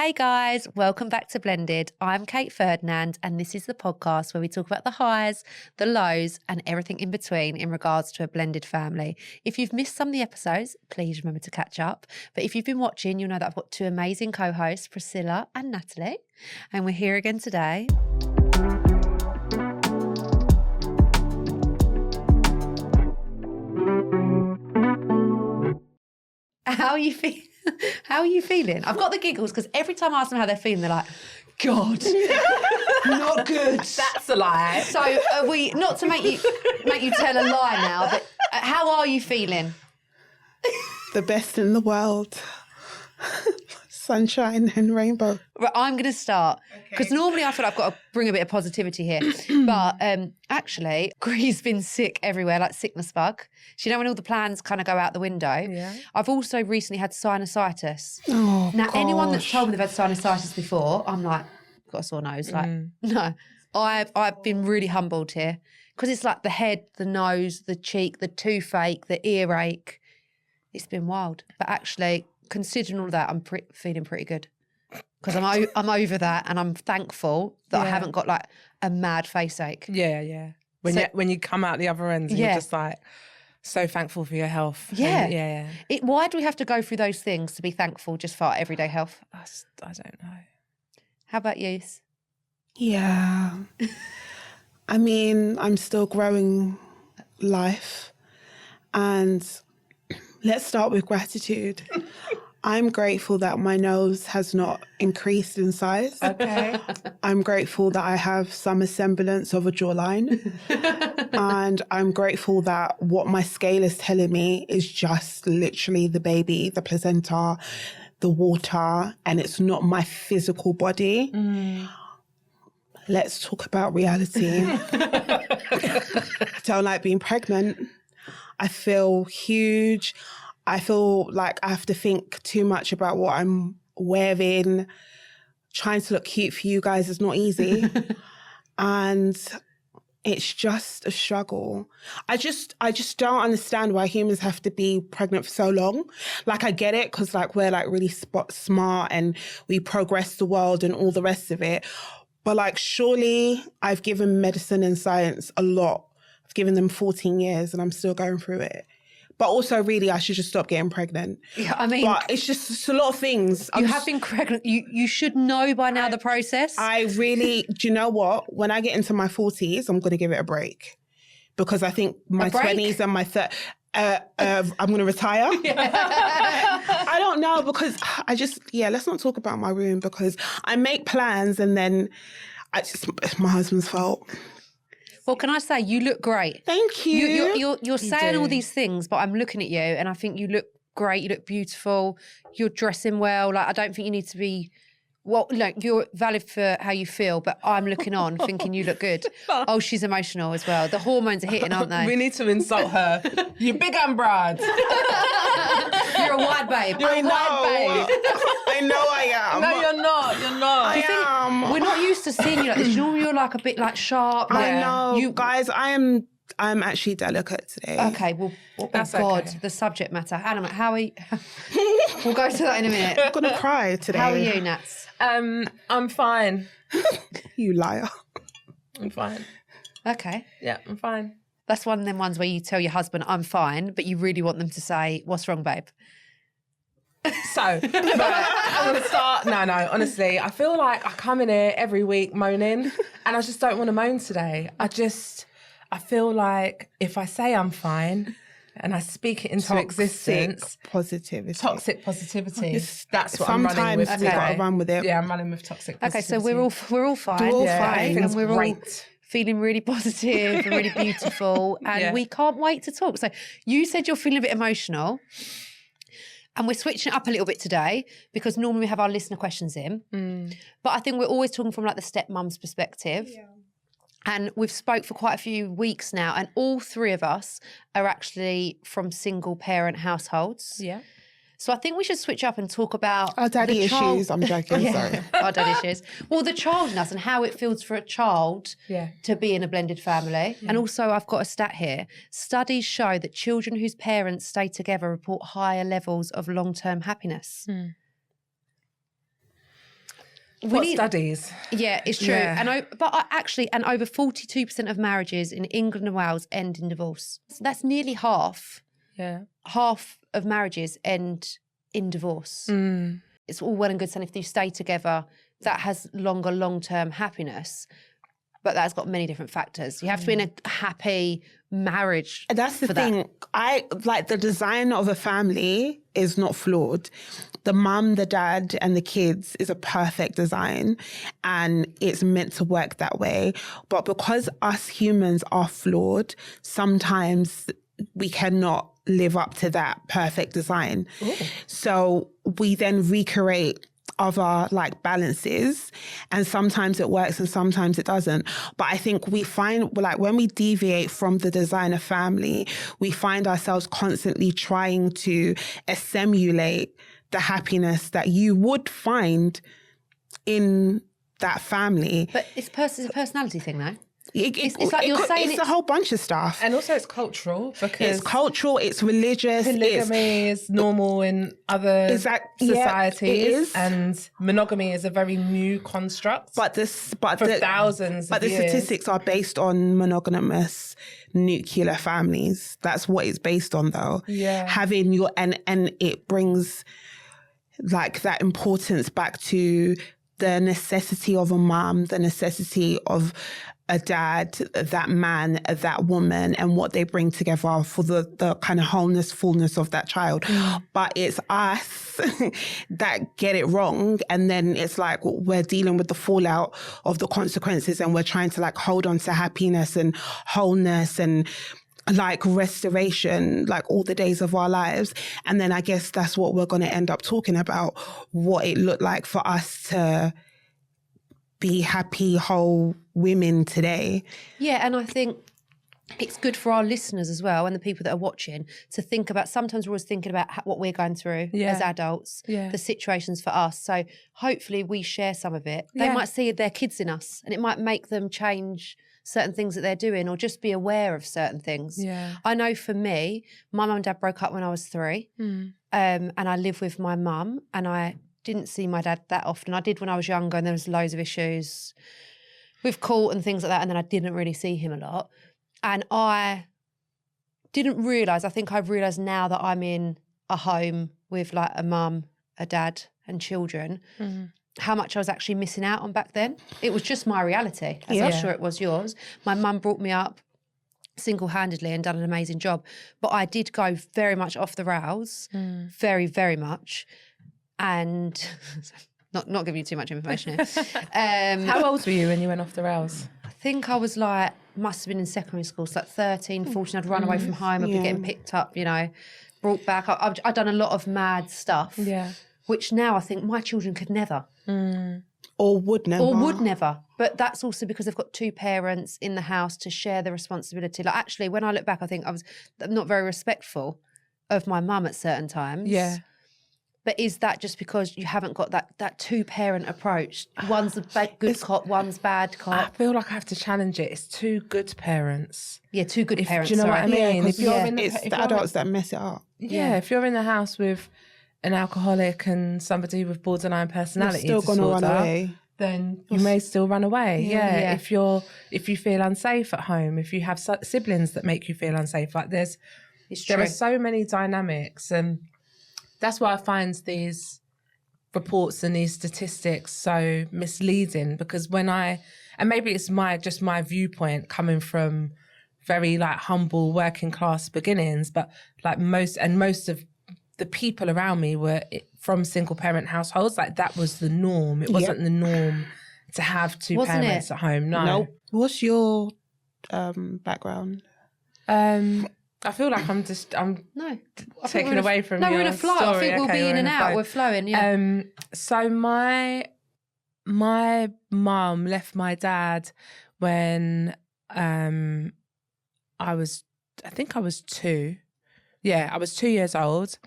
Hey guys, welcome back to Blended. I'm Kate Ferdinand and this is the podcast where we talk about the highs, the lows and everything in between in regards to a blended family. If you've missed some of the episodes, please remember to catch up. But if you've been watching, you'll know that I've got two amazing co-hosts, Cilla and Nathalie, and we're here again today. How are you feeling? How are you feeling? I've got the giggles because every time I ask them how they're feeling, they're like, God, not good. That's a lie. So are we, not to make you tell a lie now, but how are you feeling? The best in the world. Sunshine and rainbow. Right, I'm going to start because normally I feel like I've got to bring a bit of positivity here. But actually, Gree's been sick everywhere, like sickness bug. Do you know when all the plans kind of go out the window? Yeah. I've also recently had sinusitis. Oh, now, gosh. anyone that's told me they've had sinusitis before, I'm like, got a sore nose. Like, no, I've been really humbled here because it's like the head, the nose, the cheek, the toothache, the earache. It's been wild. But actually, considering all that, I'm feeling pretty good because I'm over that and I'm thankful that I haven't got like a mad face ache. Yeah. When you come out the other end, and you're just like so thankful for your health. Yeah. And, Why do we have to go through those things to be thankful just for our everyday health? I don't know. How about you? Yeah. I mean, I'm still growing life. And let's start with gratitude. I'm grateful that my nose has not increased in size. Okay. I'm grateful that I have some semblance of a jawline. And I'm grateful that what my scale is telling me is just literally the baby, the placenta, the water, and it's not my physical body. Let's talk about reality. I don't like being pregnant. I feel huge. I feel like I have to think too much about what I'm wearing. Trying to look cute for you guys is not easy. And it's just a struggle. I just don't understand why humans have to be pregnant for so long. Like, I get it because like we're like really smart and we progress the world and all the rest of it. But like, surely I've given medicine and science a lot. I've given them 14 years and I'm still going through it. But also, really, I should just stop getting pregnant. Yeah, I mean... But it's a lot of things. You have been pregnant. You should know by now the process. I really... Do you know what? When I get into my 40s, I'm going to give it a break. Because I think my 20s and my... I'm going to retire. I don't know because I just... Yeah, let's not talk about my room because I make plans and then it's my husband's fault. Well, can I say, you look great. Thank you. You're saying all these things, but I'm looking at you and I think you look great. You look beautiful. You're dressing well. Like, I don't think you need to be... Well, look, you're valid for how you feel, but I'm looking on thinking you look good. Oh, she's emotional as well. The hormones are hitting, aren't they? We need to insult her. You big umbrad. You're a wide babe. I know I am. No, you're not. You're not. I am. We're not used to seeing you like this. Normally you're like a bit like sharp. Like, I know. You guys, I'm actually delicate today. Okay, well, That's God, okay. the subject matter. Anna, how are you? We'll go to that in a minute. I'm going to cry today. How are you, Nats? I'm fine. You liar. I'm fine. Okay. Yeah, I'm fine. That's one of them ones where you tell your husband, I'm fine, but you really want them to say, what's wrong, babe? So, I'm going to start. No, honestly, I feel like I come in here every week moaning and I just don't want to moan today. I feel like if I say I'm fine and I speak it into existence. Toxic positivity. That's what I'm running with. Sometimes we got to run with it. Yeah, I'm running with toxic positivity. Okay, so we're all fine. We're all fine. And we're all great. feeling really positive and really beautiful. And we can't wait to talk. So you said you're feeling a bit emotional. And we're switching it up a little bit today because normally we have our listener questions in. But I think we're always talking from like the stepmom's perspective. Yeah. And we've spoke for quite a few weeks now and all three of us are actually from single parent households. Yeah. So I think we should switch up and talk about our daddy issues. I'm joking, sorry. Our daddy issues. Well, the child in us and how it feels for a child to be in a blended family. Yeah. And also I've got a stat here. Studies show that children whose parents stay together report higher levels of long-term happiness. studies? Yeah, it's true. Yeah. And over 42% of marriages in England and Wales end in divorce. So that's nearly half. Yeah. Half of marriages end in divorce. It's all well and good saying if you stay together, that has long-term happiness. But that's got many different factors. You have to be in a happy marriage. That's the thing. I like the design of a family is not flawed. The mum, the dad, and the kids is a perfect design, and it's meant to work that way. But because us humans are flawed, sometimes we cannot live up to that perfect design. Ooh. So we then recreate other like balances, and sometimes it works and sometimes it doesn't. But I think we find like when we deviate from the design of family, we find ourselves constantly trying to assimilate the happiness that you would find in that family. But it's a personality thing, though. It's like you're saying it's a whole bunch of stuff. And also it's cultural, because it's cultural, it's religious. Polygamy is normal in other societies, and monogamy is a very new construct. But the statistics are based on monogamous nuclear families. That's what it's based on, though. Yeah. Having your and it brings like that importance back to the necessity of a mum, the necessity of a dad, that man, that woman, and what they bring together for the kind of wholeness, fullness of that child. But it's us that get it wrong. And then it's like we're dealing with the fallout of the consequences, and we're trying to like hold on to happiness and wholeness and like restoration, like all the days of our lives. And then I guess that's what we're going to end up talking about, what it looked like for us to be happy, whole women today. Yeah, and I think it's good for our listeners as well, and the people that are watching, to think about, sometimes we're always thinking about what we're going through as adults, the situations for us. So hopefully we share some of it. They might see their kids in us, and it might make them change certain things that they're doing, or just be aware of certain things. Yeah. I know for me, my mum and dad broke up when I was 3, and I live with my mum, and I didn't see my dad that often. I did when I was younger, and there was loads of issues with court and things like that, and then I didn't really see him a lot. And I didn't realise, I think I've realised now that I'm in a home with like a mum, a dad and children, how much I was actually missing out on back then. It was just my reality, as I'm sure it was yours. My mum brought me up single-handedly and done an amazing job. But I did go very much off the rails, very, very much. And not giving you too much information here. How old were you when you went off the rails? I think I was like, must have been in secondary school, so like 13, 14. I'd run away from home. I'd be getting picked up, you know, brought back. I'd done a lot of mad stuff, which now I think my children could never. Or would never. But that's also because they've got 2 parents in the house to share the responsibility. Like actually, when I look back, I think I'm not very respectful of my mum at certain times. Yeah. But is that just because you haven't got that 2-parent approach? One's a good cop, one's bad cop. I feel like I have to challenge it. It's 2 good parents. Yeah, 2 good parents. Do you know what I mean? If you're it's the adults that mess it up. Yeah, if you're in the house with an alcoholic and somebody with borderline personality disorder, going to run away, then you may still run away. Yeah. If you feel unsafe at home, if you have siblings that make you feel unsafe, like there are so many dynamics, and that's why I find these reports and these statistics so misleading, because and maybe it's just my viewpoint coming from very like humble working class beginnings, but like most of the people around me were from single parent households. Like that was the norm. It wasn't the norm to have 2 parents at home. No. Nope. What's your background? I feel like I'm taken away from your we're in a flow. Story. I think we'll be in and out. We're flowing, yeah. So my mum left my dad when I was 2. Yeah, I was 2 years old.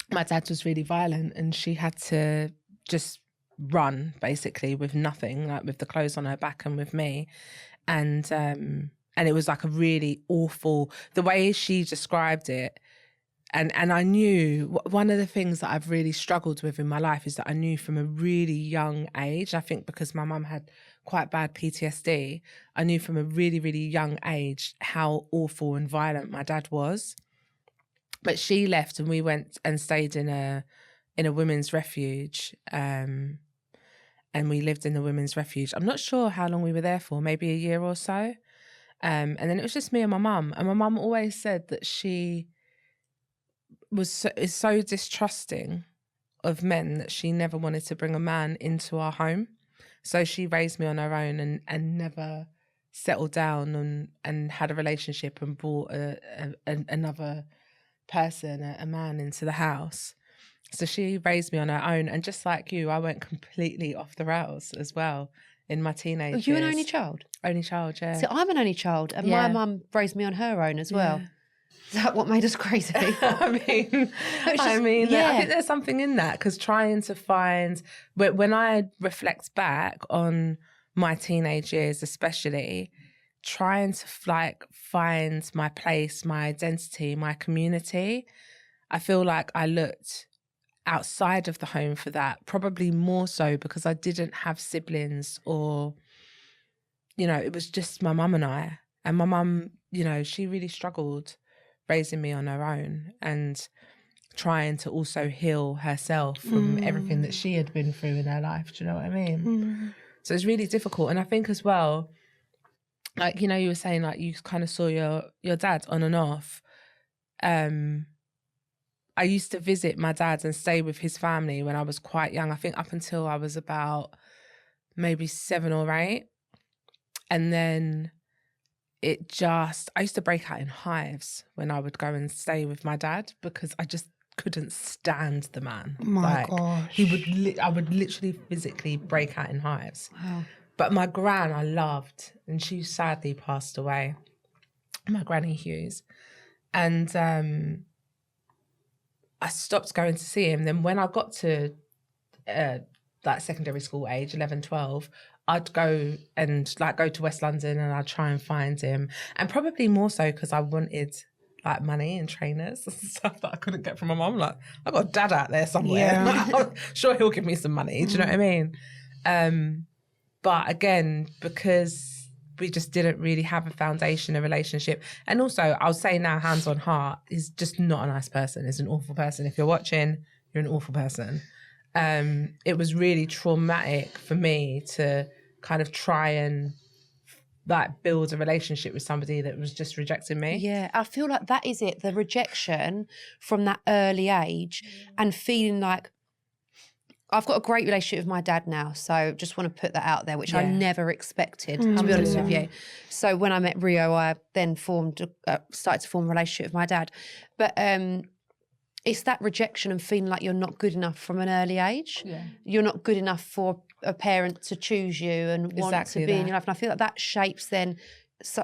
My dad was really violent, and she had to just run basically with nothing, like with the clothes on her back and with me. And it was like a really awful, the way she described it, And I knew, one of the things that I've really struggled with in my life is that I knew from a really young age, I think because my mum had quite bad PTSD, I knew from a really, really young age how awful and violent my dad was. But she left and we went and stayed in a women's refuge. And we lived in the women's refuge. I'm not sure how long we were there for, maybe a year or so. And then it was just me and my mum. And my mum always said that she is so distrusting of men that she never wanted to bring a man into our home. So she raised me on her own and never settled down and had a relationship and brought another person, a man, into the house. So she raised me on her own. And just like you, I went completely off the rails as well in my teenage years. Are you an only child? Only child, yeah. So I'm an only child and my mum raised me on her own as well. Yeah. Is that what made us crazy? I mean, I think there's something in that, because trying to find, when I reflect back on my teenage years, especially trying to find my place, my identity, my community, I feel like I looked outside of the home for that, probably more so because I didn't have siblings, or, it was just my mum and I. And my mum, she really struggled raising me on her own and trying to also heal herself from everything that she had been through in her life. Do you know what I mean? So it's really difficult. And I think as well, like, you were saying, like, you kind of saw your dad on and off. I used to visit my dad and stay with his family when I was quite young. I think up until I was about maybe 7 or 8. And then I used to break out in hives when I would go and stay with my dad, because I just couldn't stand the man. My gosh. I would literally physically break out in hives. Wow. But my gran I loved, and she sadly passed away. My granny Hughes. And I stopped going to see him. Then when I got to secondary school age, 11, 12, I'd go to West London and I'd try and find him. And probably more so because I wanted like money and trainers and stuff that I couldn't get from my mum. Like, I've got a dad out there somewhere. Yeah. I'm sure he'll give me some money. Do you know what I mean? But again, because we just didn't really have a foundation, a relationship. And also, I'll say now, hands on heart, he's just not a nice person. He's an awful person. If you're watching, you're an awful person. It was really traumatic for me to kind of try and build a relationship with somebody that was just rejecting me. Yeah, I feel like that is it, the rejection from that early age, and feeling like I've got a great relationship with my dad now, so just want to put that out there, which I never expected, to be honest with you. So when I met Rio, I then started to form a relationship with my dad. But it's that rejection and feeling like you're not good enough from an early age. Yeah. You're not good enough for a parent to choose you and want to be in your life. And I feel like that shapes then,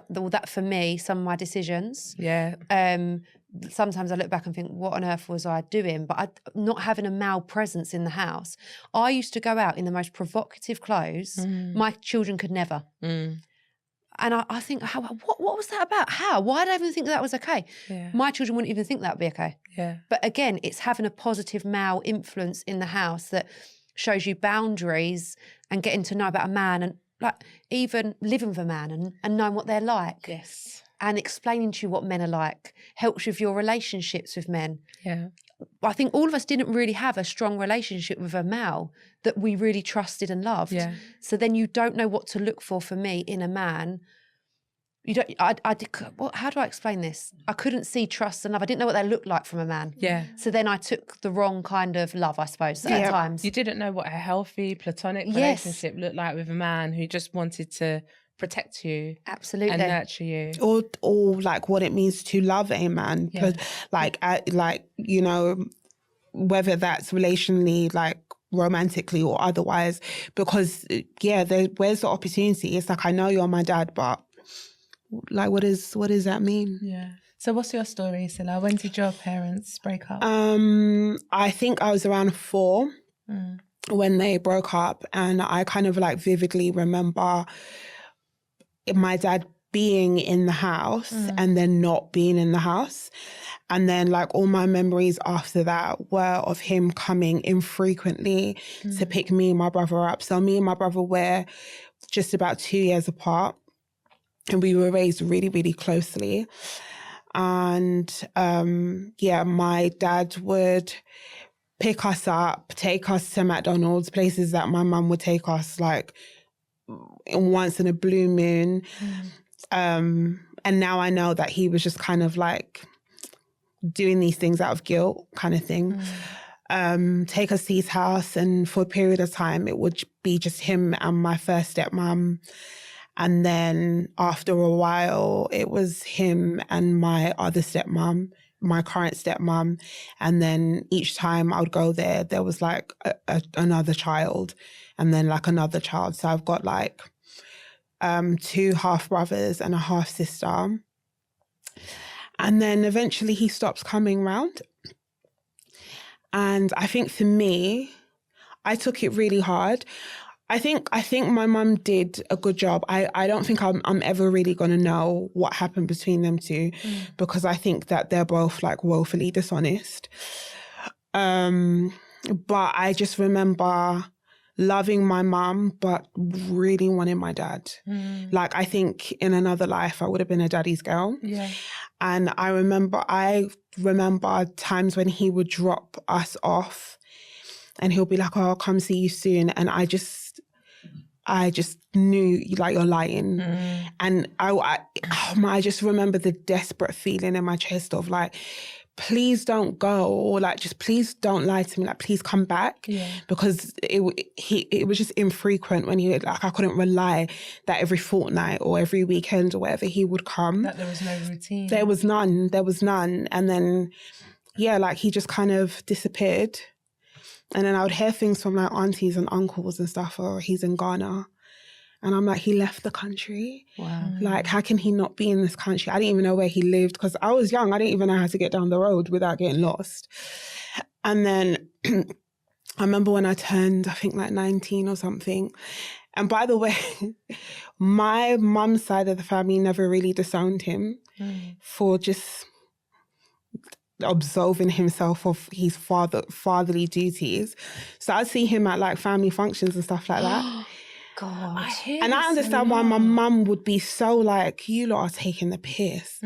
that for me, some of my decisions. Yeah. Sometimes I look back and think, what on earth was I doing? But not having a male presence in the house. I used to go out in the most provocative clothes. My children could never. And I think, what was that about? How? Why did I even think that was okay? Yeah. My children wouldn't even think that would be okay. Yeah. But again, it's having a positive male influence in the house that shows you boundaries and getting to know about a man, and like even living with a man and knowing what they're like. Yes. And explaining to you what men are like helps with your relationships with men. Yeah. I think all of us didn't really have a strong relationship with a male that we really trusted and loved. Yeah. So then you don't know what to look for me in a man. You don't. How do I explain this? I couldn't see trust and love. I didn't know what they looked like from a man. Yeah. So then I took the wrong kind of love, I suppose, at times. You didn't know what a healthy platonic relationship looked like with a man who just wanted to protect you, absolutely, and nurture you, or like what it means to love a man, like whether that's relationally, like romantically or otherwise, because where's the opportunity? It's like, I know you're my dad, but like, what does that mean? Yeah. So what's your story, Cilla? When did your parents break up? I think I was around 4 when they broke up, and I kind of like vividly remember my dad being in the house and then not being in the house. And then like all my memories after that were of him coming infrequently to pick me and my brother up. So me and my brother were just about 2 years apart, and we were raised really, really closely. And my dad would pick us up, take us to McDonald's, places that my mum would take us like once in a blue moon. And now I know that he was just kind of like doing these things out of guilt kind of thing. Take us to his house, and for a period of time it would be just him and my first stepmom. And then after a while it was him and my other stepmom, my current stepmom. And then each time I would go there was like another child, and then like another child. So I've got like 2 half brothers and a half sister. And then eventually he stops coming round. And I think for me, I took it really hard. I think my mum did a good job. I don't think I'm ever really going to know what happened between them two, because I think that they're both like woefully dishonest. But I just remember loving my mum, but really wanting my dad. Like, I think in another life, I would have been a daddy's girl. Yeah. And I remember times when he would drop us off and he'll be like, oh, I'll come see you soon. And I just knew, like, you're lying. And I just remember the desperate feeling in my chest of like, please don't go, or like, just please don't lie to me. Like, please come back. Yeah. Because it was just infrequent when he, like, I couldn't rely that every fortnight or every weekend or whatever he would come. That there was no routine. There was none. And then, yeah, like, he just kind of disappeared. And then I would hear things from like aunties and uncles and stuff, or he's in Ghana. And I'm like, he left the country. Wow. Like, how can he not be in this country? I didn't even know where he lived because I was young. I didn't even know how to get down the road without getting lost. And then I remember when I turned, I think like 19 or something. And by the way, my mum's side of the family never really disowned him for just absolving himself of his fatherly duties. So I'd see him at like family functions and stuff like that. God. I understand why my mum would be so like, you lot are taking the piss.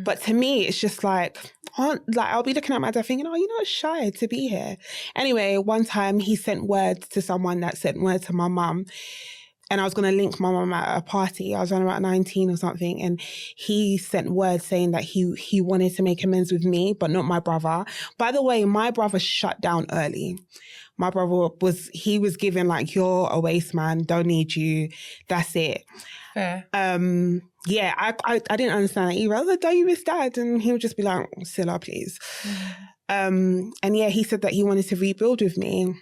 But to me, it's just like, I'll be looking at my dad thinking, oh, you're not shy to be here. Anyway, one time he sent word to someone that sent word to my mum. And I was going to link my mum at a party. I was around about 19 or something. And he sent word saying that he wanted to make amends with me, but not my brother. By the way, my brother shut down early. My brother was given like, you're a waste man, don't need you, that's it. Fair. Yeah, I didn't understand that either. I was like, don't you miss dad? And he would just be like, Cilla, please. And yeah, he said that he wanted to rebuild with me.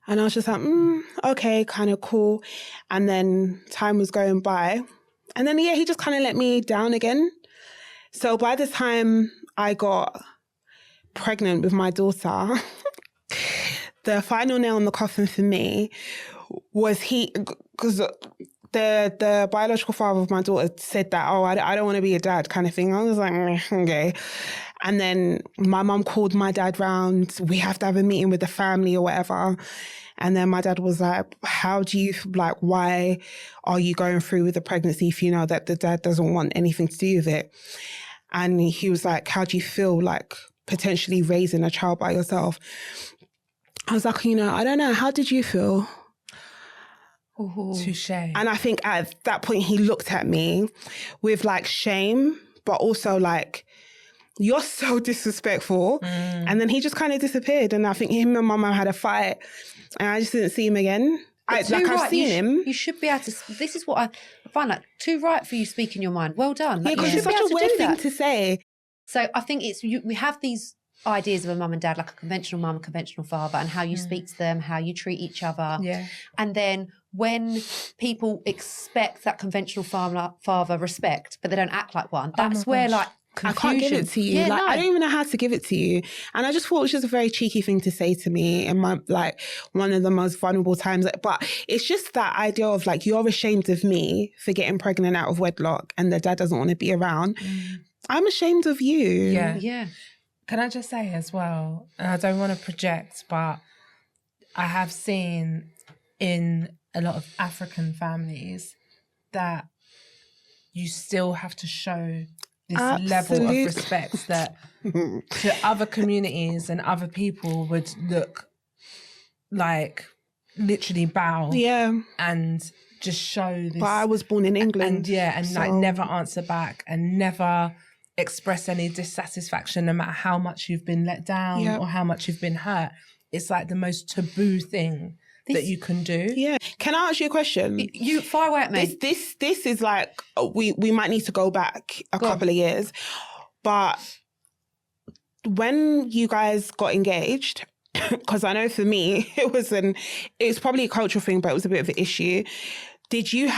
And I was just like, okay, kind of cool. And then time was going by. And then, yeah, he just kind of let me down again. So by the time I got pregnant with my daughter, the final nail in the coffin for me was because the biological father of my daughter said that, oh, I don't want to be a dad kind of thing. I was like, okay. And then my mum called my dad round. We have to have a meeting with the family or whatever. And then my dad was like, why are you going through with the pregnancy if you know that the dad doesn't want anything to do with it? And he was like, how do you feel like potentially raising a child by yourself? I was like, I don't know. How did you feel? Touche. And I think at that point he looked at me with like shame, but also like, you're so disrespectful. And then he just kind of disappeared. And I think him and my mum had a fight and I just didn't see him again. I've seen him. You should be able to, this is what I find like too right for you speaking your mind. Well done. Like, because it's such a weird thing to say. So I think we have these ideas of a mum and dad, like a conventional mum, a conventional father, and how you speak to them, how you treat each other. Yeah. And then when people expect that conventional father respect, but they don't act like one, that's where like I can't give it to you. Yeah, I don't even know how to give it to you. And I just thought it was just a very cheeky thing to say to me in my, one of the most vulnerable times. But it's just that idea of you're ashamed of me for getting pregnant out of wedlock and the dad doesn't want to be around. I'm ashamed of you. Yeah. Yeah. Can I just say as well, and I don't want to project, but I have seen in a lot of African families that you still have to show this level of respect that to other communities and other people would look like literally bow and just show this. But I was born in England. And never answer back and never express any dissatisfaction no matter how much you've been let down or how much you've been hurt. It's the most taboo thing that you can do. Yeah. Can I ask you a question? You fire away at me. This is we might need to go back a couple of years. But when you guys got engaged, because I know for me it was probably a cultural thing, but it was a bit of an issue. Did you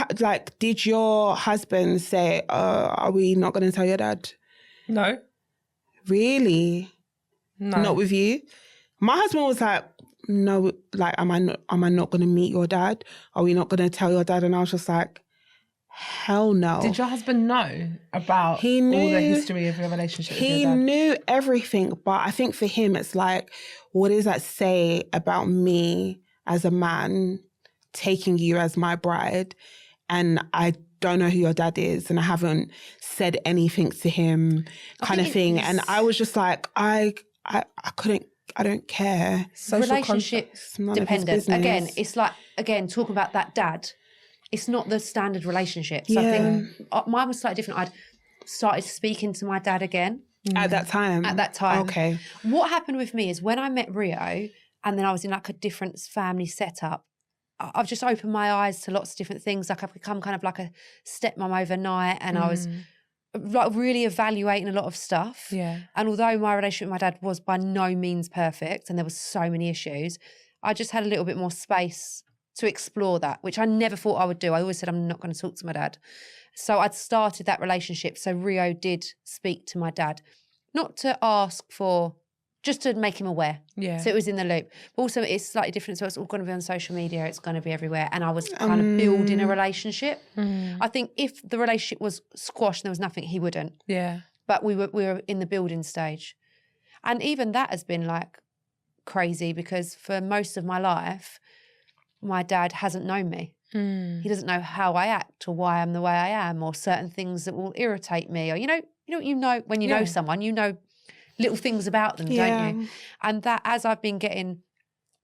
did your husband say, "Are we not going to tell your dad"? No. Really? No. Not with you? My husband was like, "No, am I not going to meet your dad? Are we not going to tell your dad?" And I was just like, hell no. Did your husband know about all the history of your relationship with your dad? He knew everything, but I think for him it's what does that say about me as a man taking you as my bride and I don't know who your dad is and I haven't said anything to him kind of thing. And I was just I couldn't, I don't care. Social relationship dependent. Again, it's talking about that dad. It's not the standard relationship. So I think mine was slightly different. I'd started speaking to my dad again. At that time? At that time. Okay. What happened with me is when I met Rio and then I was in a different family setup, I've just opened my eyes to lots of different things. I've become kind of a stepmom overnight and I was really evaluating a lot of stuff. Yeah. And although my relationship with my dad was by no means perfect and there was so many issues, I just had a little bit more space to explore that, which I never thought I would do. I always said I'm not going to talk to my dad. So I'd started that relationship. So Rio did speak to my dad, not to ask for, just to make him aware. Yeah. So it was in the loop. But also it's slightly different. So it's all going to be on social media. It's going to be everywhere. And I was kind of building a relationship. I think if the relationship was squashed and there was nothing, he wouldn't. Yeah. But we were in the building stage. And even that has been crazy because for most of my life, my dad hasn't known me. He doesn't know how I act or why I'm the way I am or certain things that will irritate me or you know when you know someone, you know little things about them, don't you? And that as I've been getting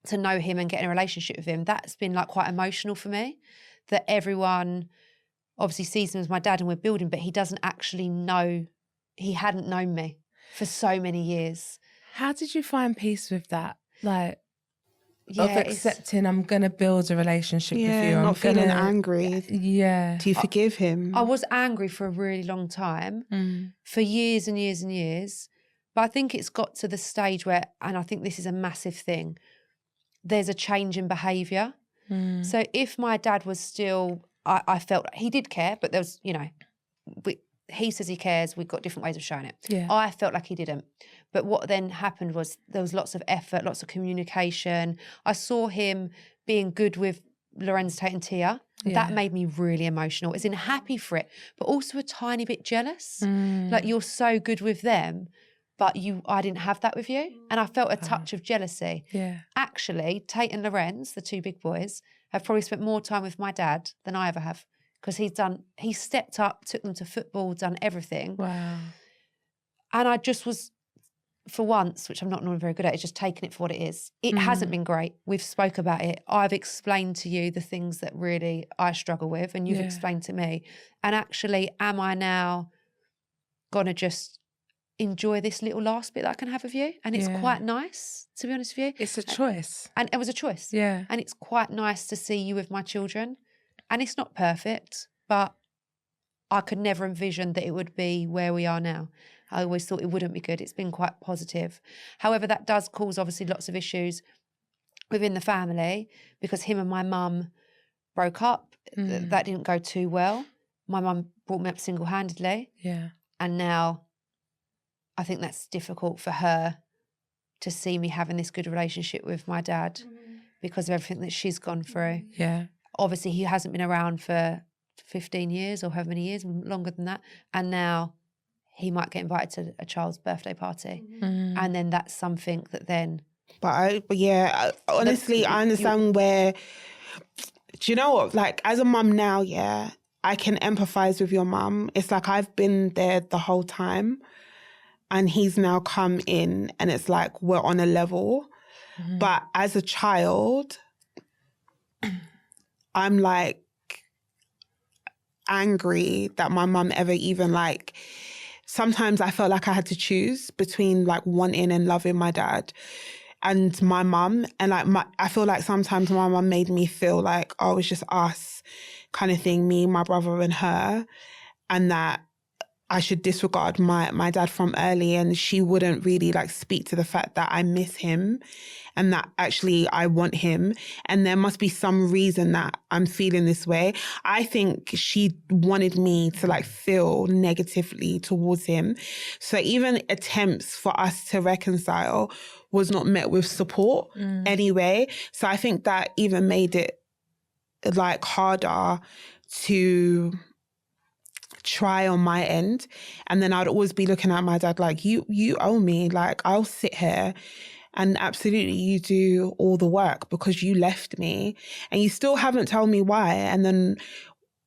to know him and getting a relationship with him, that's been quite emotional for me. That everyone obviously sees him as my dad and we're building, but he doesn't actually know, he hadn't known me for so many years. How did you find peace with that? Of accepting I'm going to build a relationship with you. I'm not feeling angry. Yeah. Do you forgive him? I was angry for a really long time, for years and years and years. But I think it's got to the stage where, and I think this is a massive thing, there's a change in behaviour. So if my dad was still, I felt he did care, but there was, he says he cares, we've got different ways of showing it. Yeah. I felt like he didn't. But what then happened was there was lots of effort, lots of communication. I saw him being good with Lorenz Tate and Tia. Yeah. That made me really emotional. As in happy for it, but also a tiny bit jealous. You're so good with them, but I didn't have that with you. And I felt a touch of jealousy. Yeah. Actually, Tate and Lorenz, the two big boys, have probably spent more time with my dad than I ever have. Because he stepped up, took them to football, done everything. Wow. And I just was, for once, which I'm not normally very good at, is just taking it for what it is. It hasn't been great. We've spoke about it. I've explained to you the things that really I struggle with and you've explained to me. And actually, am I now going to just enjoy this little last bit that I can have with you? And it's quite nice, to be honest with you. It's a choice. And it was a choice. Yeah. And it's quite nice to see you with my children. And it's not perfect, but I could never envision that it would be where we are now. I always thought it wouldn't be good. It's been quite positive. However, that does cause obviously lots of issues within the family because him and my mum broke up. That didn't go too well. My mum brought me up single-handedly. Yeah. And now I think that's difficult for her to see me having this good relationship with my dad because of everything that she's gone through. Yeah. Obviously, he hasn't been around for 15 years or however many years, longer than that. And now he might get invited to a child's birthday party. And then that's something that then... Honestly, I understand where... Do you know what? Like, as a mum now, yeah, I can empathise with your mum. It's like I've been there the whole time and he's now come in and it's like we're on a level. But as a child, I'm like angry that my mum ever even like... Sometimes I felt like I had to choose between like wanting and loving my dad and my mum. And like I feel like sometimes my mum made me feel like, oh, it's just us kind of thing, me, my brother and her. And that I should disregard my dad from early, and she wouldn't really like speak to the fact that I miss him and that actually I want him. And there must be some reason that I'm feeling this way. I think she wanted me to like feel negatively towards him. So even attempts for us to reconcile was not met with support anyway. So I think that even made it like harder to try on my end. And then I'd always be looking at my dad like, you owe me, like I'll sit here and absolutely you do all the work because you left me and you still haven't told me why. And then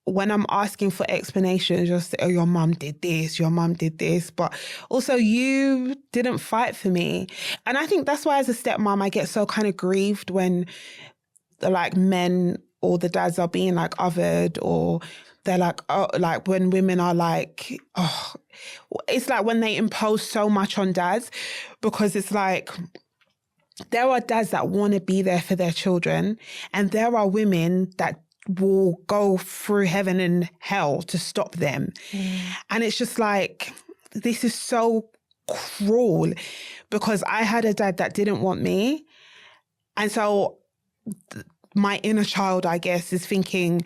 when I'm asking for explanations, you'll say, oh, your mum did this, your mum did this, but also you didn't fight for me. And I think that's why as a stepmom, I get so kind of grieved when the like men or the dads are being like othered, or they're like, oh, like when women are like, oh, it's like when they impose so much on dads, because it's like, there are dads that want to be there for their children, and there are women that will go through heaven and hell to stop them. And it's just like, this is so cruel, because I had a dad that didn't want me. And so my inner child, I guess, is thinking,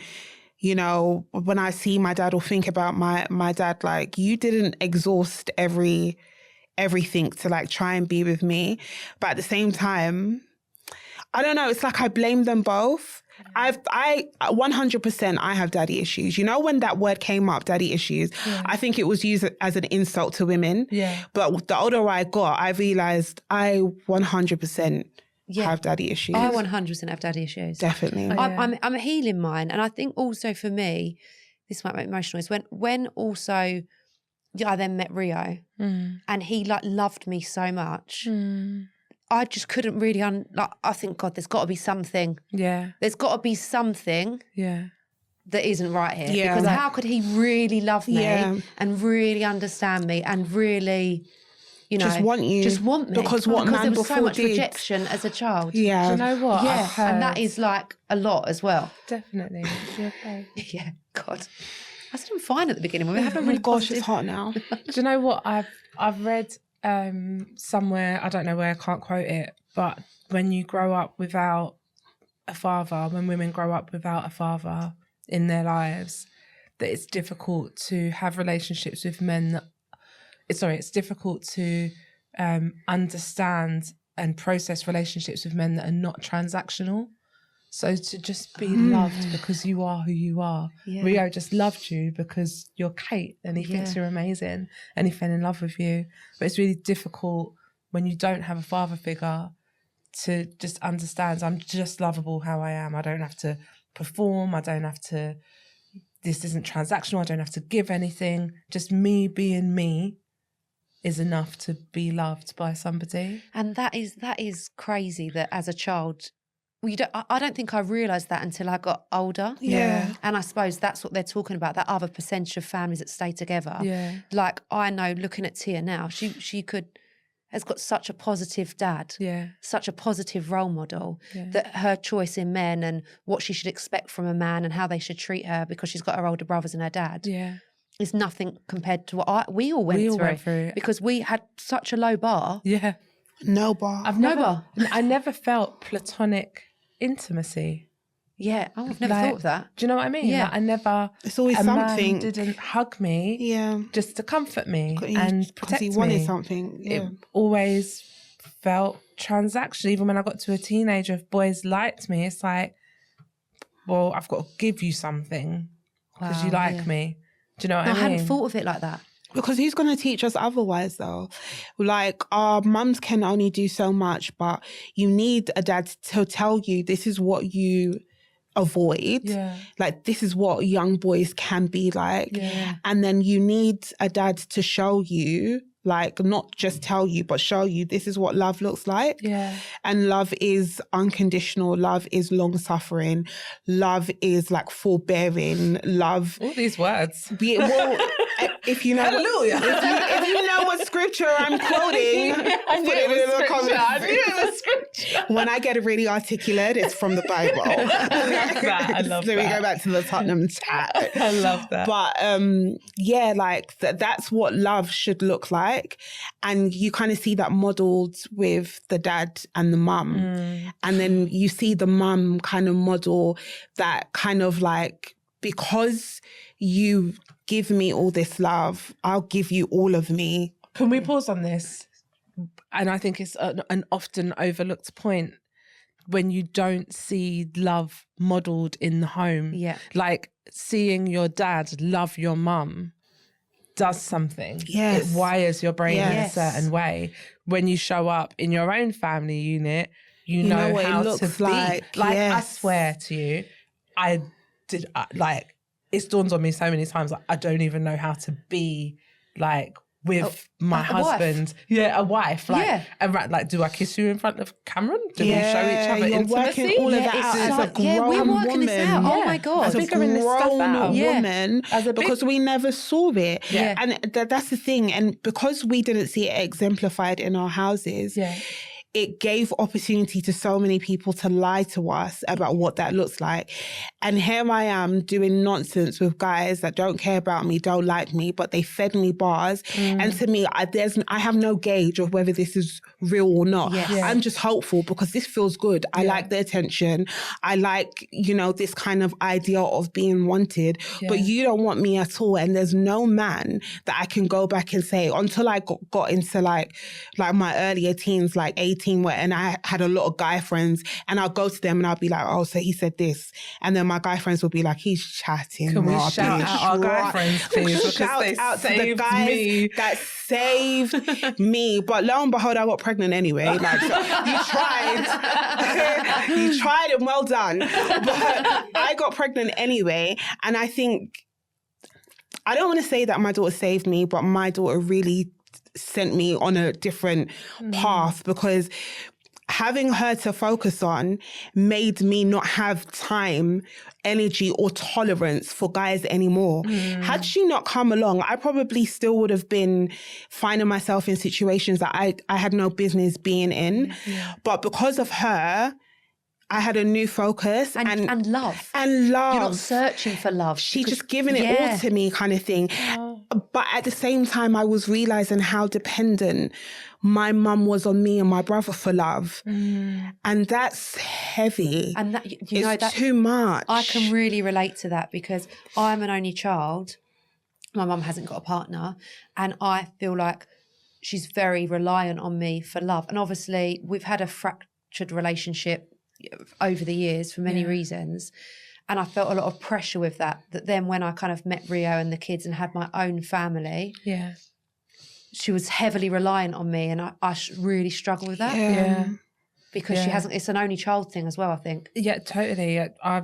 you know, when I see my dad or think about my dad, like, you didn't exhaust everything to like try and be with me. But at the same time, I don't know, it's like I blame them both. I 100% I have daddy issues. You know, when that word came up, daddy issues, I think it was used as an insult to women. Yeah. But the older I got, I realised I 100% have daddy issues. I 100% have daddy issues. Definitely. I'm healing mine. And I think also for me, this might make me emotional, is when also I then met Rio and he like loved me so much. I just couldn't really, I think, God, there's got to be something. Yeah. There's got to be something. Yeah. That isn't right here. Yeah. Because how could he really love me and really understand me and really, you know, just want you. Just want me. Because what man there was so much did. Rejection as a child. Yeah. Do you know what? Yeah. And that is like a lot as well. Definitely. Okay. Yeah. God. I said I'm fine at the beginning. We haven't really gosh, it's hot now. Do you know what? I've read somewhere, I don't know where, I can't quote it, but when you grow up without a father, when women grow up without a father in their lives, that it's difficult to have relationships with men it's difficult to understand and process relationships with men that are not transactional. So to just be loved because you are who you are. Yeah. Rio just loved you because you're Kate and he thinks you're amazing and he fell in love with you. But it's really difficult when you don't have a father figure to just understand, I'm just lovable how I am. I don't have to perform. I don't have to, this isn't transactional. I don't have to give anything. Just me being me is enough to be loved by somebody. And that is crazy that as a child, I don't think I realised that until I got older. Yeah. And I suppose that's what they're talking about, that other percentage of families that stay together. Yeah. Like, I know looking at Tia now, she has got such a positive dad, such a positive role model, that her choice in men and what she should expect from a man and how they should treat her because she's got her older brothers and her dad is nothing compared to what we all went through. Because we had such a low bar. Yeah. No bar. I never felt platonic intimacy. Yeah. Oh, I've never Like, thought of that. Do you know what I mean? Yeah. Like, I never. It's always a something. man didn't hug me. Yeah. Just to comfort me and protect he me. wanted something. Yeah. It always felt transactional. Even when I got to a teenager, if boys liked me, it's like, well, I've got to give you something because you like me. Do you know what I mean? I hadn't thought of it like that. Because who's going to teach us otherwise, though? Like, our mums can only do so much, but you need a dad to tell you this is what you avoid. Yeah. Like, this is what young boys can be like. Yeah. And then you need a dad to show you, like, not just tell you, but show you this is what love looks like. Yeah. And love is unconditional. Love is long-suffering. Love is, like, forbearing. Love... All these words. Well, if you know... Hallelujah. If you know what scripture I'm quoting, I knew put it it in was the scripture. comments. I knew it was scripture. When I get really articulate, it's from the Bible. I love that. I love so that. we go back to the Tottenham chat. I love that. But yeah, like that's what love should look like. And you kind of see that modeled with the dad and the mum. And then you see the mum kind of model that kind of like, because you give me all this love, I'll give you all of me. Can we pause on this? And I think it's an often overlooked point when you don't see love modelled in the home. Yeah. Like seeing your dad love your mum does something. Yes. It wires your brain in a Yes. certain way. When you show up in your own family unit, you know what it how looks to like. be. Like, I Yes. swear to you, it's dawned on me so many times, like, I don't even know how to be, like, with my husband. wife. Yeah, a wife. Like, Yeah. and like, do I kiss you in front of Cameron? Do Yeah, we show each other you're intimacy? working all of Yeah, that it's out as like- a yeah, we're grown working woman. this out. Oh my God. As a Figuring this stuff grown out. Yeah. woman, As a big- because we never saw it. Yeah. And that's the thing. And because we didn't see it exemplified in our houses, Yeah. it gave opportunity to so many people to lie to us about what that looks like. And here I am doing nonsense with guys that don't care about me, don't like me, but they fed me bars. And to me, I have no gauge of whether this is real or not. Yes. Yeah. I'm just hopeful because this feels good. I like the attention. I like, this kind of idea of being wanted, but you don't want me at all. And there's no man that I can go back and say, until I got into like my earlier teens, like 18, and I had a lot of guy friends, and I'll go to them and I'll be like, oh, so he said this. And then my guy friends will be like, he's chatting. Can we rubbish, shout out our guy right." friends, please? Because Shout they out to the saved guys me. that saved me. But lo and behold, I got pregnant anyway. Like, so you tried. You tried and well done. But I got pregnant anyway. And I think, I don't want to say that my daughter saved me, but my daughter really sent me on a different path, because having her to focus on made me not have time, energy or tolerance for guys anymore. Had she not come along, I probably still would have been finding myself in situations that I had no business being in. But because of her, I had a new focus And love. and love. You're not searching for love. She's because- just giving it all to me, kind of thing. But at the same time, I was realizing how dependent my mum was on me and my brother for love. And that's heavy. And that, It's too much. I can really relate to that because I'm an only child. My mum hasn't got a partner, and I feel like she's very reliant on me for love. And obviously, we've had a fractured relationship over the years for many reasons. And I felt a lot of pressure with that then when I kind of met Rio and the kids and had my own family, she was heavily reliant on me, and I really struggle with that. Yeah. Because she hasn't, it's an only child thing as well, I think. Yeah, totally. I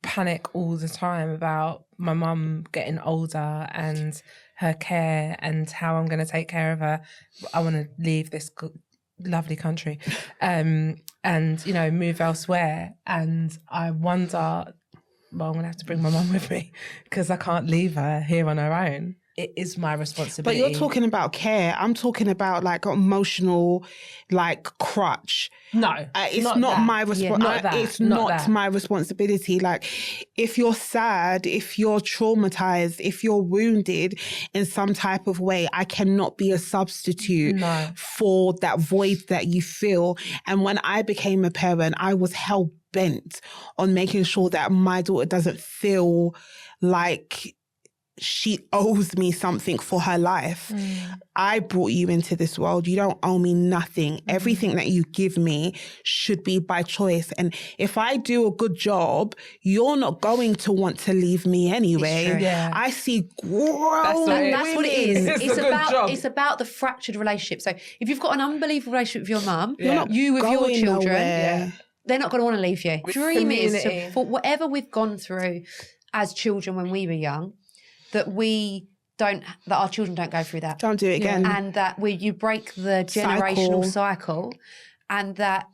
panic all the time about my mum getting older and her care and how I'm going to take care of her. I want to leave this lovely country and, move elsewhere. And I wonder, well, I'm going to have to bring my mum with me because I can't leave her here on her own. It is my responsibility. But you're talking about care. I'm talking about like emotional, like crutch. No, it's not my responsibility. It's not my responsibility. Like, if you're sad, if you're traumatized, if you're wounded in some type of way, I cannot be a substitute for that void that you feel. And when I became a parent, I was hell bent on making sure that my daughter doesn't feel like she owes me something for her life. I brought you into this world. You don't owe me nothing. Everything that you give me should be by choice. And if I do a good job, you're not going to want to leave me anyway. Yeah. I see grown That's what it is. It's It's about the fractured relationship. So if you've got an unbelievable relationship with your mum, Yeah. you with your going children, nowhere. they're not going to want to leave you. Dream is community. for whatever we've gone through as children when we were young, that our children don't go through that. Don't do it again. And that you break the generational cycle, and that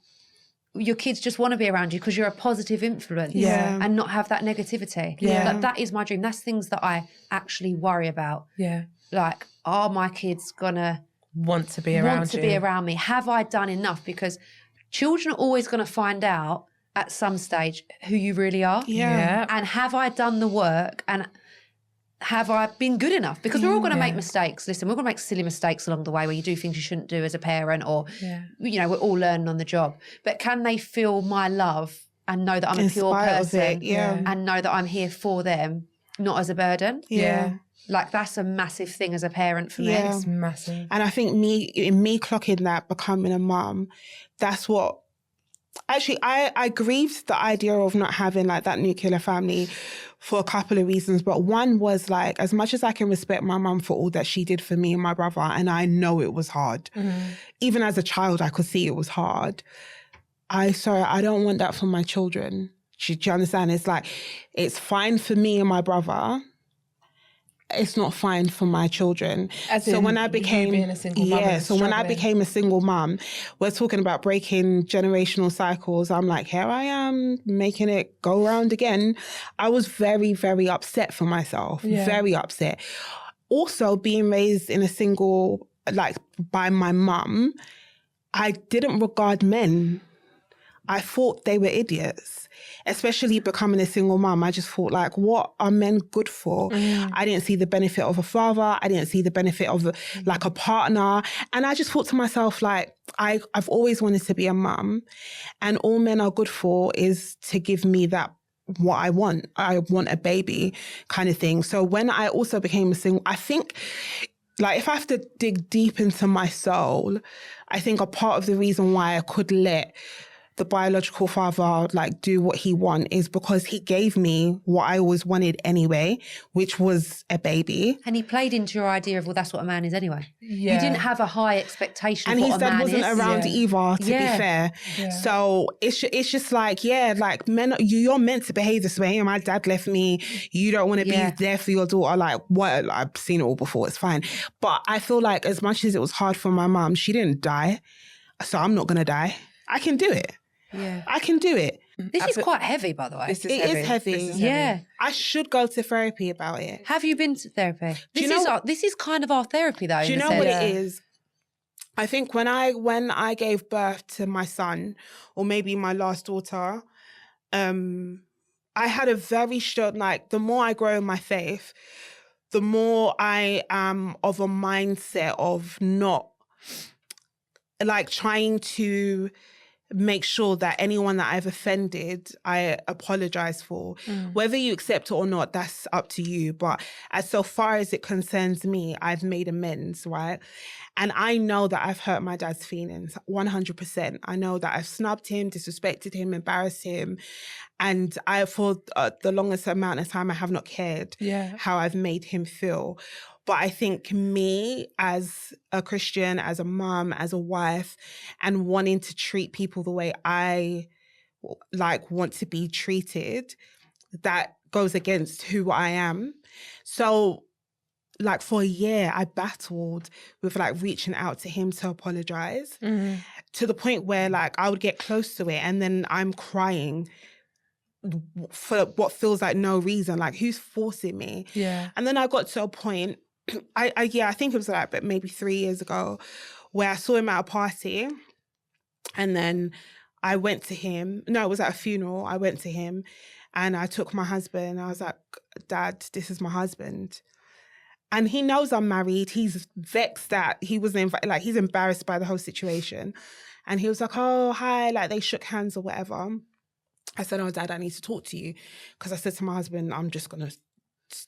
your kids just want to be around you because you're a positive influence and not have that negativity. Yeah. That is my dream. That's things that I actually worry about. Yeah. Like, are my kids gonna Want to be around me? Have I done enough? Because children are always going to find out at some stage who you really are. Yeah. And have I done the work, and have I been good enough? Because we're all going to make mistakes. Listen, we're going to make silly mistakes along the way where you do things you shouldn't do as a parent, or, we're all learning on the job. But can they feel my love and know that I'm a pure person and know that I'm here for them, not as a burden? Yeah. Like, that's a massive thing as a parent for me. Yeah. It's massive. And I think me clocking that, becoming a mum, that's what... Actually, I grieved the idea of not having like that nuclear family for a couple of reasons. But one was like, as much as I can respect my mum for all that she did for me and my brother, and I know it was hard. Even as a child, I could see it was hard. I don't want that for my children. Do you understand? It's like, it's fine for me and my brother. It's not fine for my children. So when I became being a single mum, when I became a single mum, we're talking about breaking generational cycles. I'm like, here I am making it go round again. I was very, very upset for myself. Very upset. Also, being raised in a single, like by my mum, I didn't regard men. I thought they were idiots, especially becoming a single mum. I just thought, like, what are men good for? I didn't see the benefit of a father. I didn't see the benefit of like a partner. And I just thought to myself, like, I've always wanted to be a mum, and all men are good for is to give me that what I want. I want a baby kind of thing. So when I also became a single, I think, like, if I have to dig deep into my soul, I think a part of the reason why I could let the biological father like do what he want is because he gave me what I always wanted anyway, which was a baby. And he played into your idea of, well, that's what a man is anyway. Yeah. You didn't have a high expectation And of his what a dad man wasn't is. around either, to be fair. So it's just like, like men, you're meant to behave this way. And my dad left me. You don't want to be there for your daughter. Like, what? I've seen it all before. It's fine. But I feel like as much as it was hard for my mum, she didn't die. So I'm not going to die. I can do it. Yeah. I can do it. This is quite heavy, by the way. It is heavy. Yeah. I should go to therapy about it. Have you been to therapy? Do you know This is kind of our therapy, though. Do you know what it is? I think when I gave birth to my son, or maybe my last daughter, I had a very strong, like, the more I grow in my faith, the more I am of a mindset of not, like, trying to make sure that anyone that I've offended, I apologize for. Whether you accept it or not, that's up to you. But as so far as it concerns me, I've made amends, right? And I know that I've hurt my dad's feelings, 100%. I know that I've snubbed him, disrespected him, embarrassed him. And for the longest amount of time, I have not cared how I've made him feel. But I think me as a Christian, as a mum, as a wife, and wanting to treat people the way I like want to be treated, that goes against who I am. So like for a year, I battled with like reaching out to him to apologize to the point where like I would get close to it and then I'm crying for what feels like no reason, like who's forcing me? Yeah. And then I got to a point, I think it was like but maybe 3 years ago, where I saw him at a party and then I went to him. No, it was at a funeral. I went to him and I took my husband. I was like, Dad, this is my husband. And he knows I'm married. He's vexed that he wasn't invited, like he's embarrassed by the whole situation. And he was like, oh, hi, like they shook hands or whatever. I said, oh, Dad, I need to talk to you. Because I said to my husband, I'm just going to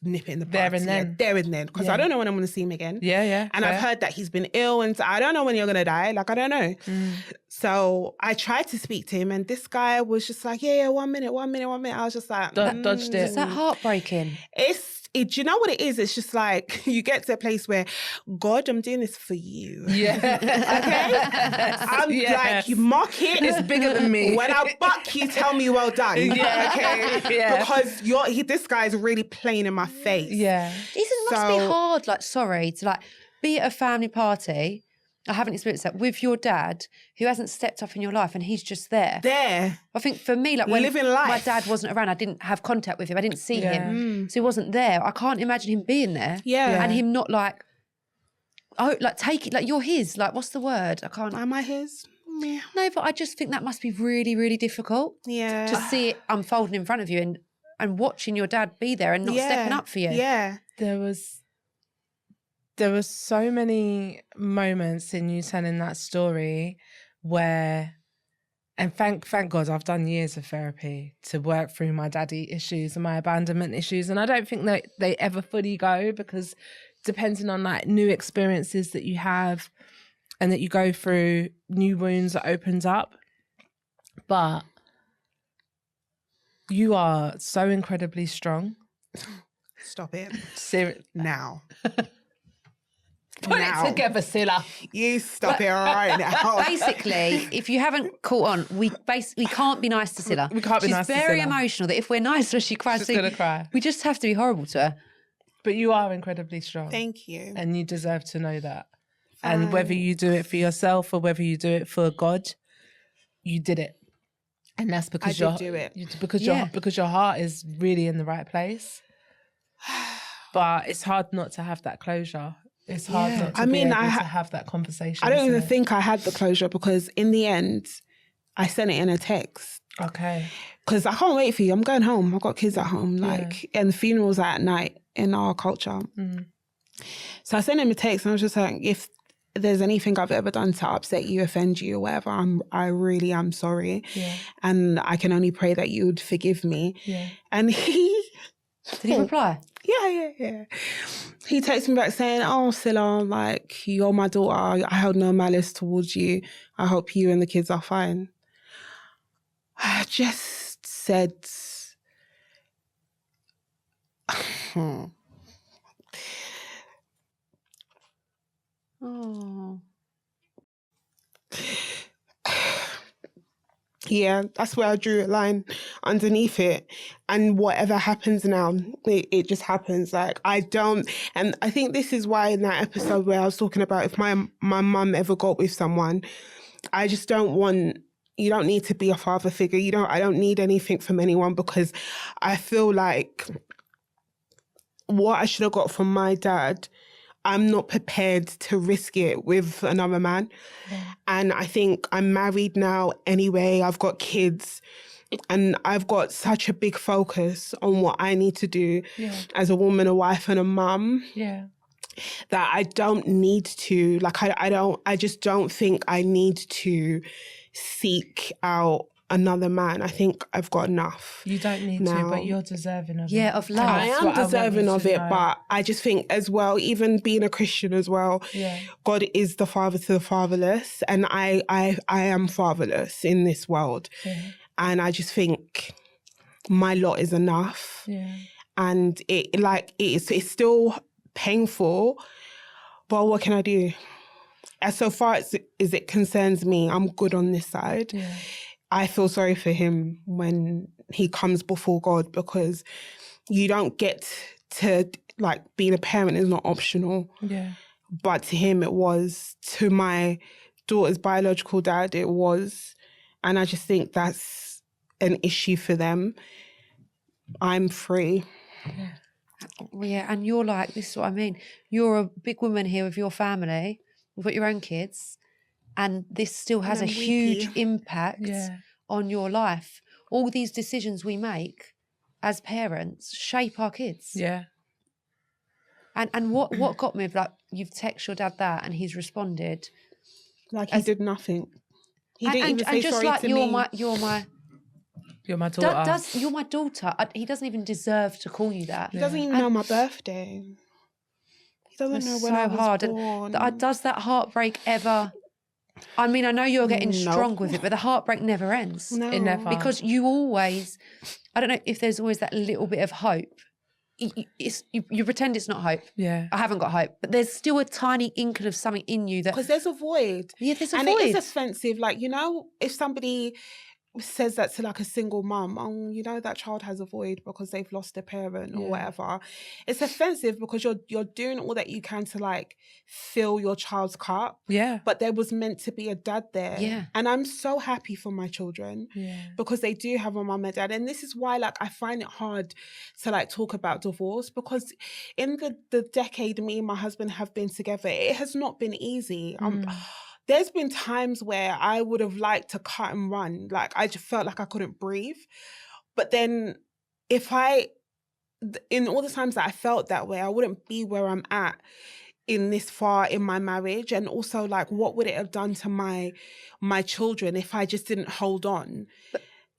nip it in the bud. There and then. There and then. Because I don't know when I'm going to see him again. Yeah. And I've heard that he's been ill and I don't know when you're going to die. Like, I don't know. So I tried to speak to him and this guy was just like, yeah, 1 minute. I was just like... Dodged it. Is that heartbreaking? Do you know what it is? It's just like you get to a place where, God, I'm doing this for you. Yeah. Okay? I'm like, you mock it. It's bigger than me. When I buck, you tell me well done. Yeah. Okay? Yeah. Because this guy's really playing in my face. Yeah. It must be hard, to be at a family party. I haven't experienced that with your dad, who hasn't stepped up in your life, and he's just there. I think for me, like when living life. My dad wasn't around, I didn't have contact with him. I didn't see him, so he wasn't there. I can't imagine him being there, and him not take it like you're his. Like, what's the word? I can't. Am I his? Yeah. No, but I just think that must be really, really difficult. Yeah. To see it unfolding in front of you and watching your dad be there and not stepping up for you. Yeah. There were so many moments in you telling that story where, and thank God I've done years of therapy to work through my daddy issues and my abandonment issues. And I don't think that they ever fully go, because depending on like new experiences that you have and that you go through, new wounds that opens up. But you are so incredibly strong. Stop it. Seriously. Now. Put it together, Cilla. You stop it right now. Basically, if you haven't caught on, we can't be nice to Cilla. We can't be nice to Cilla. She's very emotional, that if we're nice to her, she cries. She's going to cry. We just have to be horrible to her. But you are incredibly strong. Thank you. And you deserve to know that. And whether you do it for yourself or whether you do it for God, you did it. And that's because because your heart is really in the right place. But it's hard not to have that closure. It's hard not to be able to have that conversation. I don't even think I had the closure, because in the end, I sent it in a text. Okay. Because I can't wait for you. I'm going home. I've got kids at home. And the funeral's at night in our culture. So I sent him a text and I was just like, if there's anything I've ever done to upset you, offend you or whatever, I really am sorry. Yeah. And I can only pray that you would forgive me. Yeah. And he... Did he reply? Yeah. He texted me back saying, oh, Cilla, like, you're my daughter. I held no malice towards you. I hope you and the kids are fine. I just said... Oh. Yeah, that's where I drew a line underneath it. And whatever happens now, it just happens. Like, I don't... And I think this is why in that episode where I was talking about if my mum ever got with someone, I just don't want... You don't need to be a father figure. I don't need anything from anyone, because I feel like what I should have got from my dad, I'm not prepared to risk it with another man. Yeah. And I think I'm married now anyway. I've got kids and I've got such a big focus on what I need to do as a woman, a wife and a mum. Yeah. That I don't need to, like, I just don't think I need to seek out another man. I think I've got enough. You don't need now. to, but you're deserving of it. Yeah, of love. I am deserving of it, but I just think as well, even being a Christian as well, God is the father to the fatherless, and I am fatherless in this world. Yeah. And I just think my lot is enough. Yeah. And it's still painful, but what can I do? As so far as it concerns me, I'm good on this side. Yeah. I feel sorry for him when he comes before God, because you don't get to, like, being a parent is not optional. Yeah. But to him it was. To my daughter's biological dad it was. And I just think that's an issue for them. I'm free. Yeah, and you're like, this is what I mean. You're a big woman here with your family. You've got your own kids. And this still has a huge impact on your life. All these decisions we make as parents shape our kids. Yeah. And what got me, like, you've texted your dad that and he's responded. Like he did nothing. He didn't even say just sorry like to you're me. my You're my daughter. You're my daughter. He doesn't even deserve to call you that. He doesn't even know my birthday. He doesn't know when I was born. And does that heartbreak ever... I mean, I know you're getting strong with it, but the heartbreak never ends. No. It never. Because you always... I don't know if there's always that little bit of hope. You pretend it's not hope. Yeah. I haven't got hope. But there's still a tiny inkling of something in you that... Because there's a void. Yeah, there's a and void. it is offensive. Like, you know, if somebody says that to like a single mum, oh, you know, that child has a void because they've lost their parent or whatever. It's offensive because you're doing all that you can to like fill your child's cup. Yeah. But there was meant to be a dad there. Yeah. And I'm so happy for my children because they do have a mum and dad. And this is why like I find it hard to like talk about divorce, because in the decade me and my husband have been together, it has not been easy. There's been times where I would have liked to cut and run. Like, I just felt like I couldn't breathe. But then in all the times that I felt that way, I wouldn't be where I'm at in this far in my marriage. And also, like, what would it have done to my children if I just didn't hold on?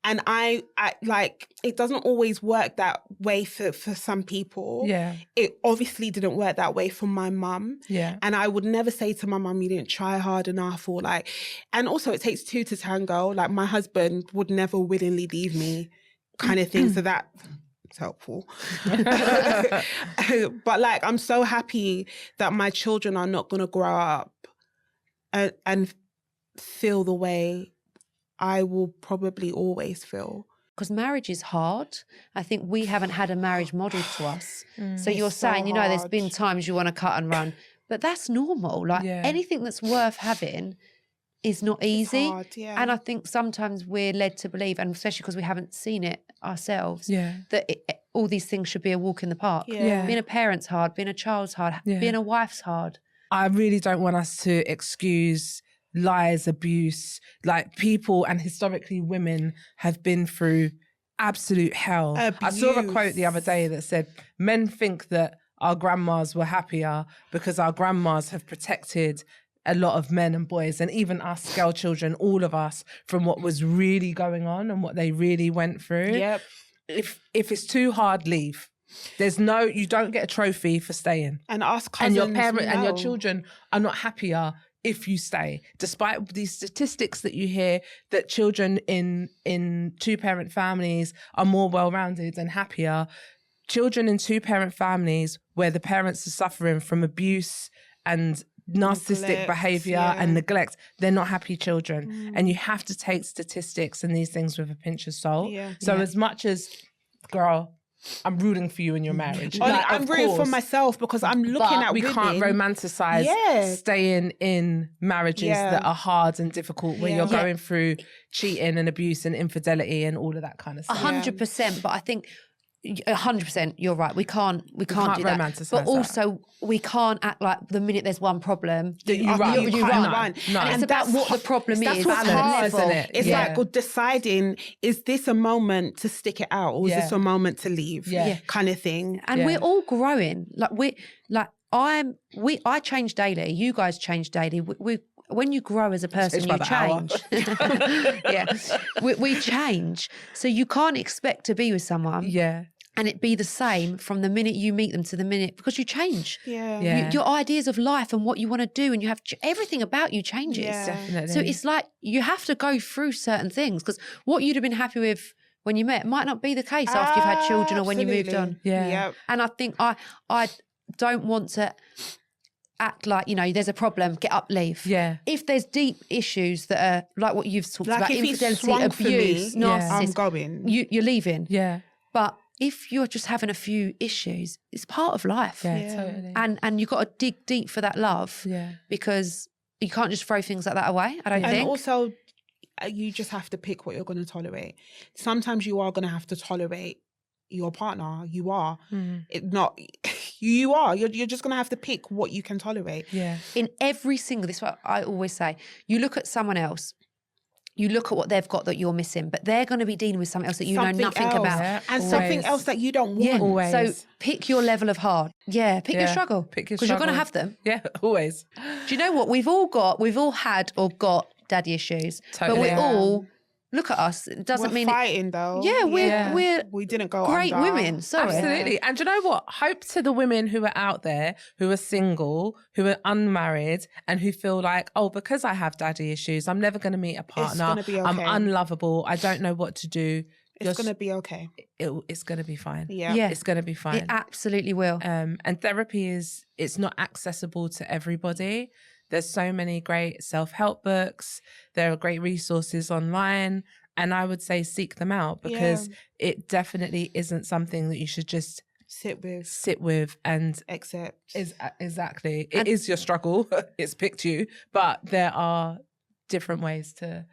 And I like, it doesn't always work that way for some people. Yeah. It obviously didn't work that way for my mum. Yeah. And I would never say to my mum, you didn't try hard enough, or like, and also it takes two to tango. Like, my husband would never willingly leave me, kind of thing. So that's helpful. But like, I'm so happy that my children are not going to grow up and feel the way I will probably always feel. Because marriage is hard. I think we haven't had a marriage model to us. So you're saying, you know, there's been times you want to cut and run, but that's normal. Like anything that's worth having is not easy. Hard, And I think sometimes we're led to believe, and especially because we haven't seen it ourselves, that all these things should be a walk in the park. Being a parent's hard, being a child's hard, being a wife's hard. I really don't want us to excuse lies, abuse. Like, people, and historically women, have been through absolute hell. Abuse. I saw a quote the other day that said, men think that our grandmas were happier because our grandmas have protected a lot of men and boys, and even us girl children, all of us, from what was really going on and what they really went through. Yep. If it's too hard, leave. You don't get a trophy for staying. And us cousins, and your parent and your children are not happier if you stay, despite these statistics that you hear that children in two-parent families are more well-rounded and happier. Children in two-parent families where the parents are suffering from abuse and narcissistic behaviour and neglect, they're not happy children. And you have to take statistics and these things with a pinch of salt. So as much as, girl, I'm rooting for you in your marriage. I'm rooting for myself because I'm looking at women. We can't romanticize staying in marriages that are hard and difficult, where you're going through cheating and abuse and infidelity and all of that kind of stuff. 100%, but I think 100%, you're right. We can't do that. Romanticize but also, we can't act like the minute there's one problem that you run. No. And it's about what the problem is. That's what's hard, isn't it? It's like deciding, is this a moment to stick it out, or is this a moment to leave? Kind of thing. And we're all growing. I change daily. You guys change daily. When you grow as a person, you change. We change. So you can't expect to be with someone. And it be the same from the minute you meet them to the minute, because you change. Your ideas of life and what you want to do, and you have everything about you changes. Definitely. So it's like you have to go through certain things, because what you'd have been happy with when you met might not be the case after you've had children or when you moved on. And I think I don't want to act like, you know, there's a problem, get up, leave. If there's deep issues that are like what you've talked about, infidelity, abuse, narcissism, I'm going. You're leaving. But if you're just having a few issues, it's part of life. Totally. And you've got to dig deep for that love. Because you can't just throw things like that away, I don't think. And also, you just have to pick what you're going to tolerate. Sometimes you are going to have to tolerate your partner. You are. You're just going to have to pick what you can tolerate. In every single, this is what I always say, you look at someone else, you look at what they've got that you're missing, but they're going to be dealing with something else that you know nothing about. And something else that you don't want. Always. So pick your level of hard. Pick your struggle. Because you're going to have them. Always. Do you know what? We've all had or got daddy issues. But we're all look at us. It doesn't We're mean fighting though. Yeah, we're we didn't go great under. women. Sorry. Absolutely. And do you know what? Hope to the women who are out there, who are single, who are unmarried, and who feel like, oh, because I have daddy issues, I'm never going to meet a partner. gonna be okay. I'm unlovable. I don't know what to do. It's going to be okay. It's going to be fine. Yeah. It's going to be fine. It absolutely will. And therapy it's not accessible to everybody. There's so many great self-help books. There are great resources online. And I would say seek them out, because it definitely isn't something that you should just sit with and accept. Exactly. It is your struggle. It's picked you. But there are different ways to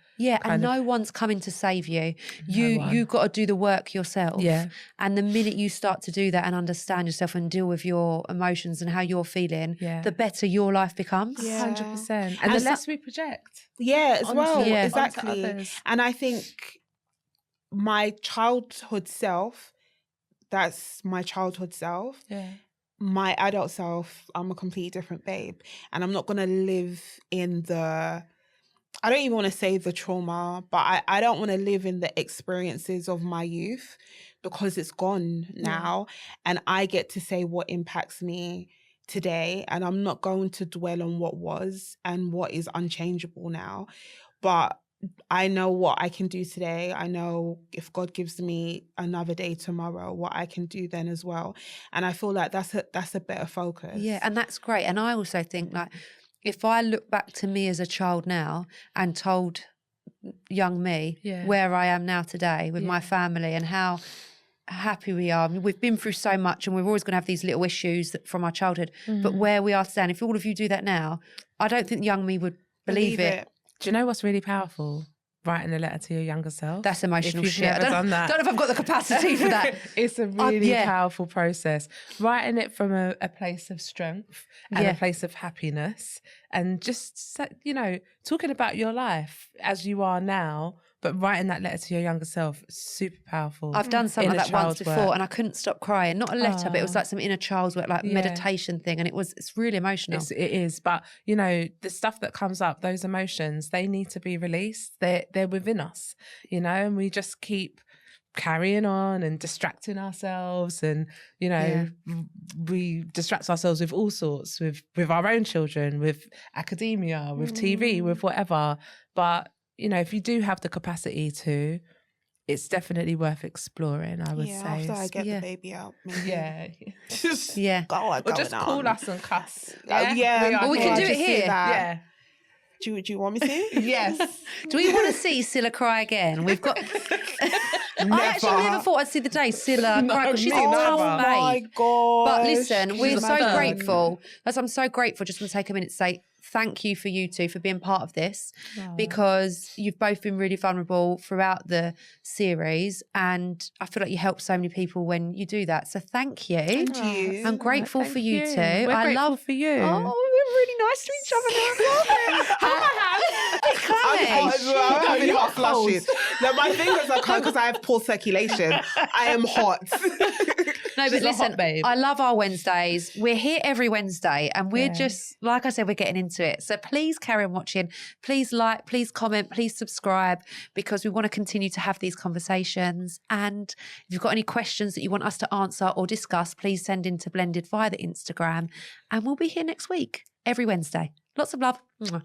and no one's coming to save you. You've got to do the work yourself. And the minute you start to do that and understand yourself and deal with your emotions and how you're feeling, the better your life becomes. 100%. And the less we project. Exactly. And I think my childhood self, that's my childhood self. My adult self, I'm a completely different babe. And I'm not going to live in I don't even want to say the trauma, but I don't want to live in the experiences of my youth, because it's gone now. And I get to say what impacts me today. And I'm not going to dwell on what was and what is unchangeable now. But I know what I can do today. I know if God gives me another day tomorrow, what I can do then as well. And I feel like that's a better focus. Yeah, and that's great. And I also think, like, if I look back to me as a child now and told young me where I am now today with my family and how happy we are. I mean, we've been through so much and we're always going to have these little issues from our childhood. But where we are today, and if all of you do that now, I don't think young me would believe it. Do you know what's really powerful? Writing a letter to your younger self. That's emotional shit. I don't know if I've got the capacity for that. It's a really powerful process. Writing it from a place of strength and a place of happiness, and just, talking about your life as you are now, but writing that letter to your younger self, super powerful. I've done something like that once before and I couldn't stop crying. Not a letter, but it was like some inner child's work, like meditation thing. And it's really emotional. It is. But, the stuff that comes up, those emotions, they need to be released. They're within us, and we just keep carrying on and distracting ourselves. And, we distract ourselves with all sorts, with our own children, with academia, with TV, with whatever. But, if you do have the capacity to, it's definitely worth exploring, I would say. After I get the baby out. Maybe. Or just call us and cuss. Well, we can do it here. Yeah. Do you want me to? Yes. Do we want to see Cilla cry again? We've got... I actually never thought I'd see the day Cilla cry, because she's a tough mate. Oh my God. But listen, we're so grateful. I'm so grateful. Just want to take a minute to say thank you for you two for being part of this, because you've both been really vulnerable throughout the series, and I feel like you help so many people when you do that. So thank you. Thank you. I'm grateful for you two. We're grateful for you. Oh, we're really nice to each other now. I'm having hot flushes. Now my fingers are cold because I have poor circulation. I am hot. No, but listen, I love our Wednesdays. We're here every Wednesday, and we're just, like I said, we're getting into it. So please carry on watching. Please like, please comment, please subscribe, because we want to continue to have these conversations. And if you've got any questions that you want us to answer or discuss, please send in to Blended via the Instagram. And we'll be here next week, every Wednesday. Lots of love. Mwah.